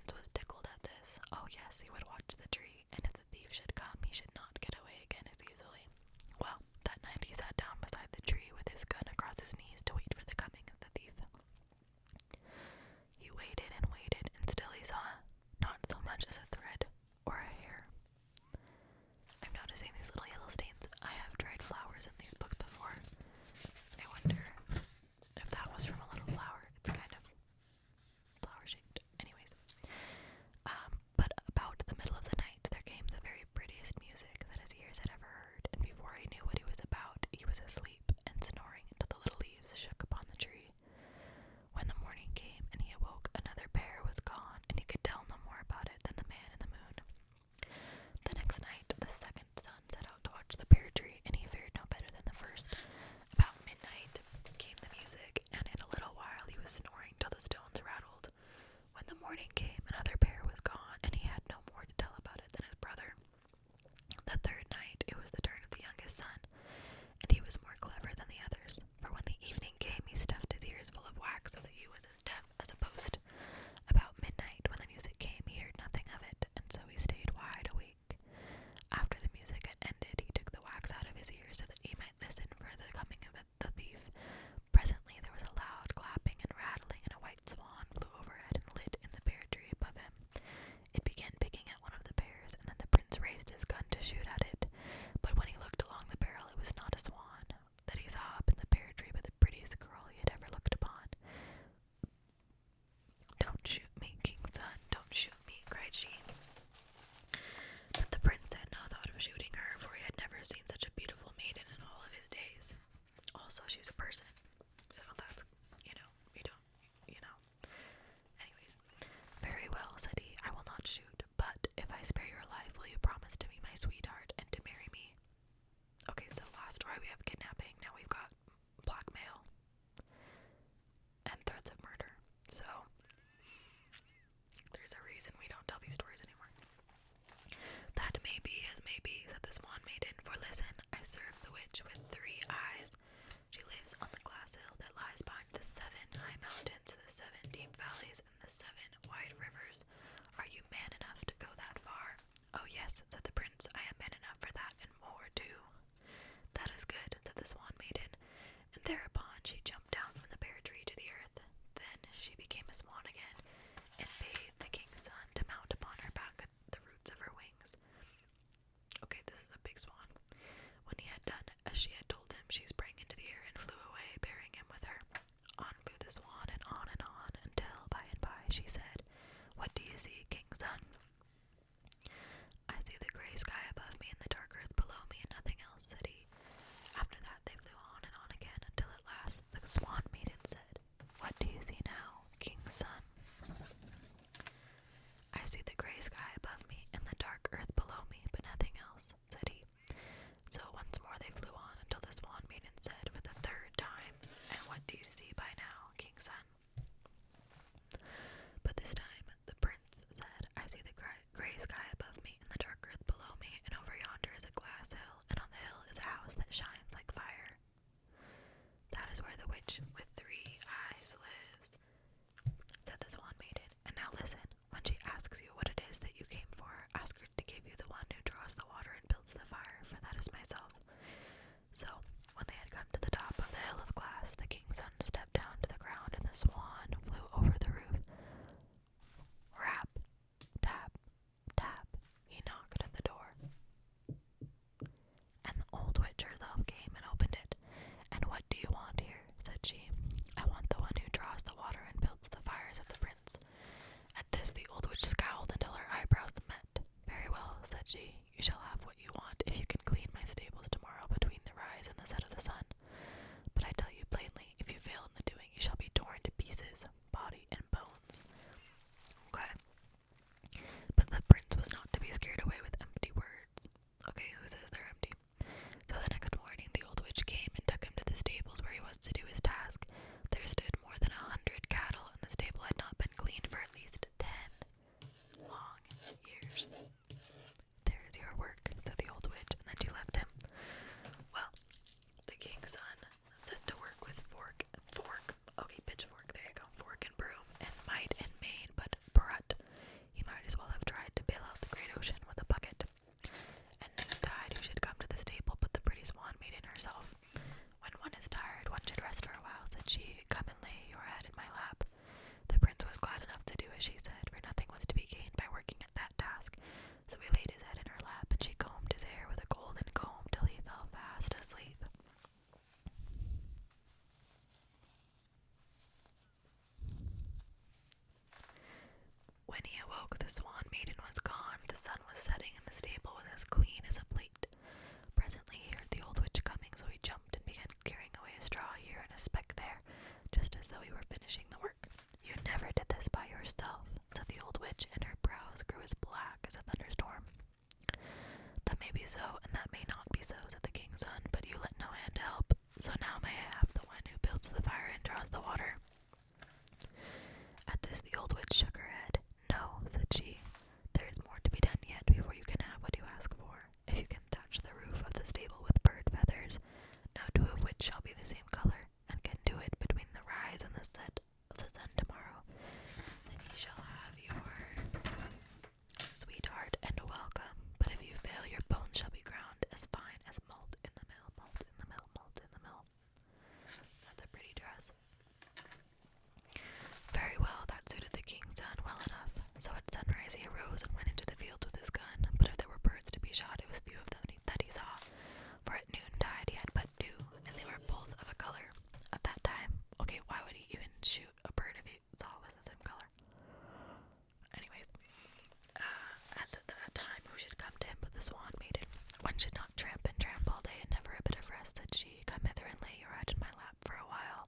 prince was tickled at this. Oh yes, he would watch the tree, and if the thief should come, he should not get away again as easily. Well, that night he sat down beside the tree with his gun across his knees to wait for the coming of the thief. He waited and waited, and still he saw not so much as a thread or a hair. I'm noticing these little yellow stains. I have dried flowers in these books before. I wonder if that was from a little flower. It's kind of flower-shaped. Anyways. But about the middle of the night, there came the very prettiest music that his ears had ever heard, and before he knew what he was about, he was asleep and snoring until the little leaves shook upon the tree. When the morning came and he awoke, another pair was gone, and he could tell no more about it than the man in the moon. The next night, the second son set out to watch the pear tree, and he fared no better than the first. About midnight came the music, and in a little while he was snoring till the stones rattled. When the morning came, another pair was gone, and he had no more to tell about it than his brother. The third night, it was the turn of the youngest son, and he was more clever than the others, for when the evening came, he stuffed his ears full of wax so that he was as deaf as a post. About midnight, when the music came, he heard nothing of it, and so he stayed wide awake. After the music had ended, he took the wax out of his ears so that he might listen for the coming of the thief. Presently there was a loud clapping and rattling, and a white swan flew overhead and lit in the pear tree above him. It began picking at one of the pears, and then the prince raised his gun to shoot at it. But when he looked along the barrel, it was not a swan that he saw up in the pear tree, but the prettiest girl he had ever looked upon. "Don't shoot me, king's son, don't shoot me," cried she. But the prince had no thought of shooting her, for he had never seen such a beautiful maiden in all of his days. Also, she's a person, so that's, we don't, Anyways, "Very well," said he, "I will not shoot, but if I spare your life, will you promise to be my sweetheart and to marry me?" Okay, so last story we have kidnapping, now we've got blackmail and threats of murder. So there's a reason we don't tell these stories anymore. "That may be as may be," said the Swan Maiden, "for listen, I serve the witch with 3 eyes. She lives on the glass hill that lies behind the 7 high mountains, the 7 deep valleys, and the 7 wide rivers. Are you man enough to go that far?" "Oh yes," said the prince, "I am man enough for that and more too." "That is good," said the Swan Maiden, and thereupon she jumped down from the pear tree to the earth. Then she became a swan again, and bade the king's son to mount upon her back at the roots of her wings. Okay, this is a big swan. When he had done as she had told him, she sprang into the air and flew away, bearing him with her. On flew the swan, and on, until by and by she said, "What do you see, king's son?" "I see the grey sky above me and the dark earth below me, and nothing else," said he. After that they flew on and on again, until at last the Swan Maiden said, "What do you see now, king's son?" "I see the grey sky above me and the dark earth below me, but nothing else," said he. So once more they flew on, until the Swan Maiden said for the 3rd time, "And what do you see by now, king's son?" But this time the prince said, "I see the grey sky above me and the dark earth below me, and over yonder is a glass hill, and on the hill is a house that shines like fire. That is where the witch with 3 eyes lives," said the Swan Maiden. "And now listen, when she asks you what it is that you came for, ask her to give you the one who draws the water and builds the fire, for that is myself." So when they had come to the top of the hill of glass, the king's son stepped down to the ground, and the swan flew over the roof. Rap, tap, tap, he knocked at the door, and the old witch herself came and opened it. "And what do you want here?" said she. sun was setting and the stable was as clean as a plate. Presently he heard the old witch coming, so he jumped and began clearing away a straw here and a speck there, just as though he were finishing the work. "You never did this by yourself," said the old witch, and her brows grew as black as a thunderstorm. "That may be so, and that may not be so," said the king's son, "but you lent no hand to help, so now may I have the one who builds the fire and draws the water?" At this the old witch shook her head. "No," said she, "there is more to be done yet before you can have what you ask for. If you can thatch the roof of the stable with bird feathers, no two of which shall be the same color, and can do it between the rise and the set of the sun tomorrow, then ye shall have your sweetheart and a welcome. But if you fail, your bones shall be ground as fine as malt in the mill, malt in the mill, malt in the mill." That's a pretty dress. Very well, that suited the king's son well enough. So at sunrise he arose and went into the fields with his gun, but if there were birds to be shot, it was few of them that he saw, for at noontide he had but two, and they were both of a color. At that time, okay, why would he even shoot a bird if he saw it was the same color? Anyways, at that time who should come to him but the Swan Maiden? "One should not tramp and tramp all day, and never a bit of rest," said she. "Come hither and lay your head in my lap for a while."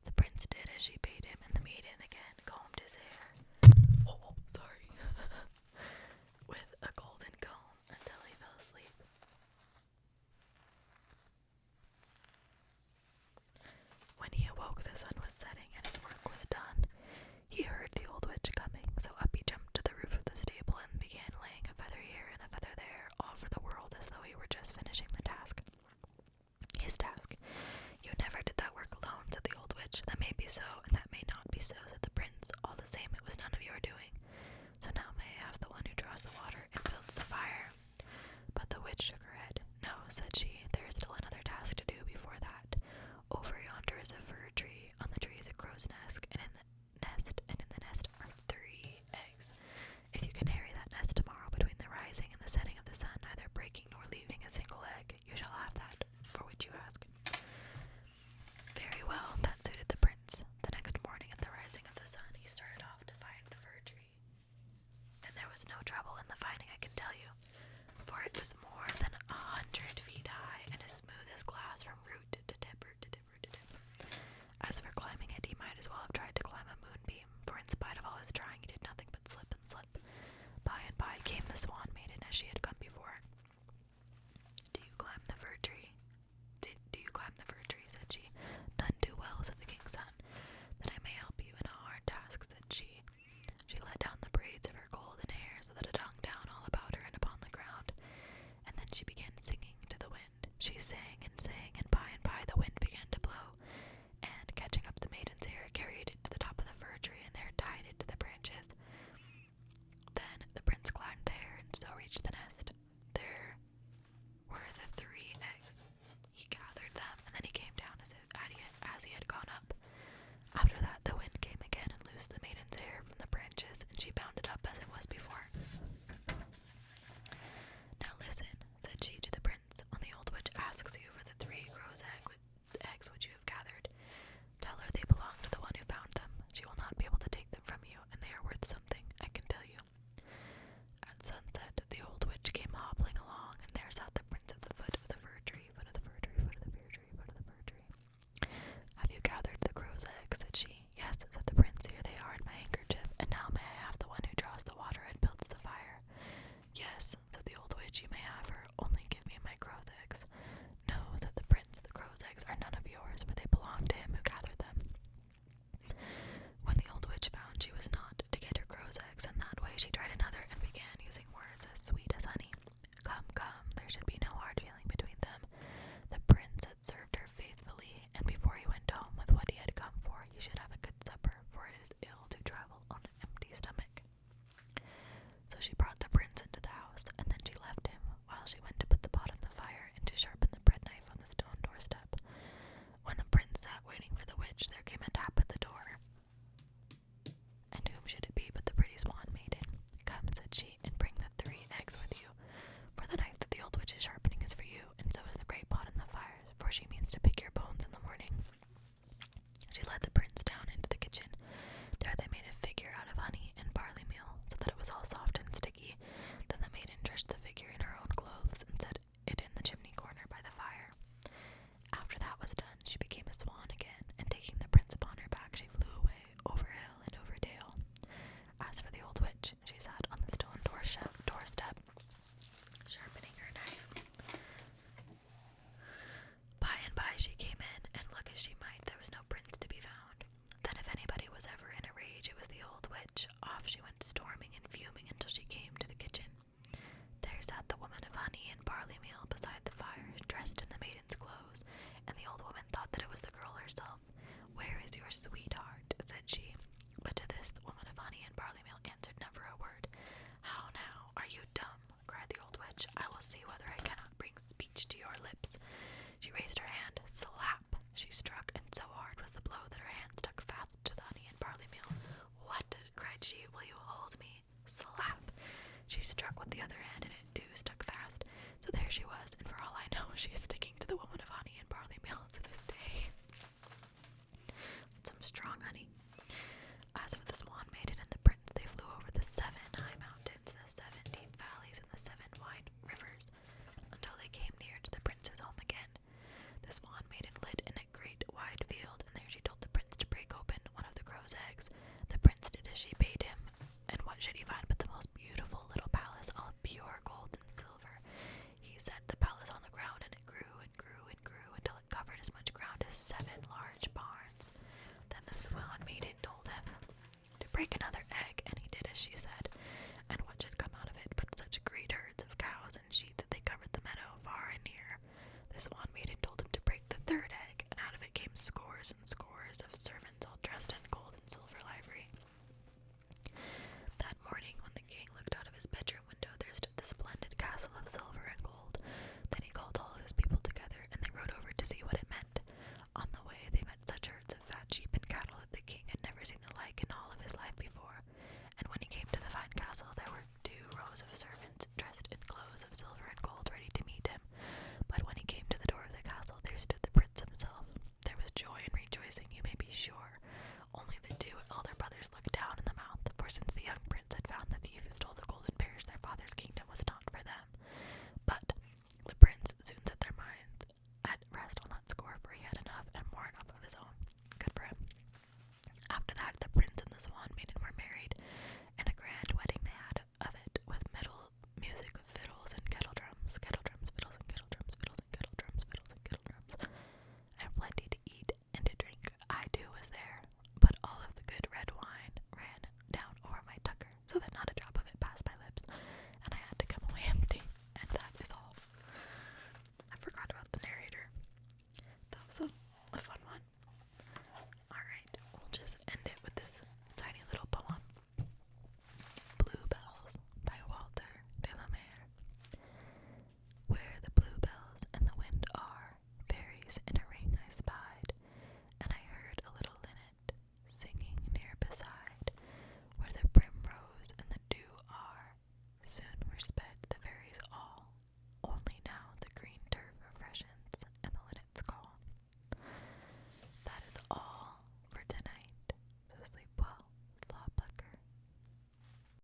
The prince did as she bade him, and the maiden again combed his hair. Oh, sorry. With a golden comb until he fell asleep. When he awoke, the sun was setting, and his work was done. He heard the old witch coming, so up he jumped to the roof of the stable and began laying a feather here and a feather there, all for the world as though he were just finishing the task. His task. "You never did that work alone," said the old witch. "That may be so, and that may not be so," said the prince. "All the same, it was none of your doing. So now may I have the one who draws the water and builds the fire?" But the witch shook her head. "No," said she, "there is still another task to do before that. Over yonder is a fir tree. On the tree is a crow's nest, and in the nest are 3 eggs. If you can harry that nest tomorrow between the rising and the setting of the sun, neither breaking nor leaving a single egg, you shall have that for which you ask." Very well, that suited the prince. The next morning at the rising of the sun he started off to find the fir tree. And there was no trouble in the finding, I can tell you, for it was more than 100 feet high and as smooth as glass from root to tip, root to tip, root to tip. As for climbing it, he might as well have tried to climb a moonbeam, for in spite of all his trying he did nothing but slip and slip. By and by came the Swan Maiden as she had come before. "Do you climb the fir tree? Do you climb the fir tree?" said she. "None too well," said the king's son. "Then I may help you in a hard task," said she. She let down the braids of her golden hair so that it hung down all about her and upon the ground, and then she began singing to the wind. She sang, and by the wind began to blow, and catching up the maiden's hair, carried it to the top of the fir tree, and there tied it to the branches. out the other end, and it too stuck fast. So there she was, and for all I know, she's sticking to the woman of honey and barley meal to this day. Some strong honey. As for the Swan Maiden and the prince, they flew over the 7 high mountains, the 7 deep valleys, and the 7 wide rivers, until they came near to the prince's home again. The Swan Maiden lit in a great wide field, and there she told the prince to break open one of the crow's eggs. The prince did as she bade him, and what should he find but the most beautiful little palace, all of pure gold and silver. He set the palace on the ground, and it grew and grew and grew until it covered as much ground as 7 large barns. Then the Swan Maiden told him to break another egg, and he did as she said. And what should come out of it but such great herds of cows and sheep that they covered the meadow far and near. The Swan Maiden told him to break the 3rd egg, and out of it came scores and scores of servants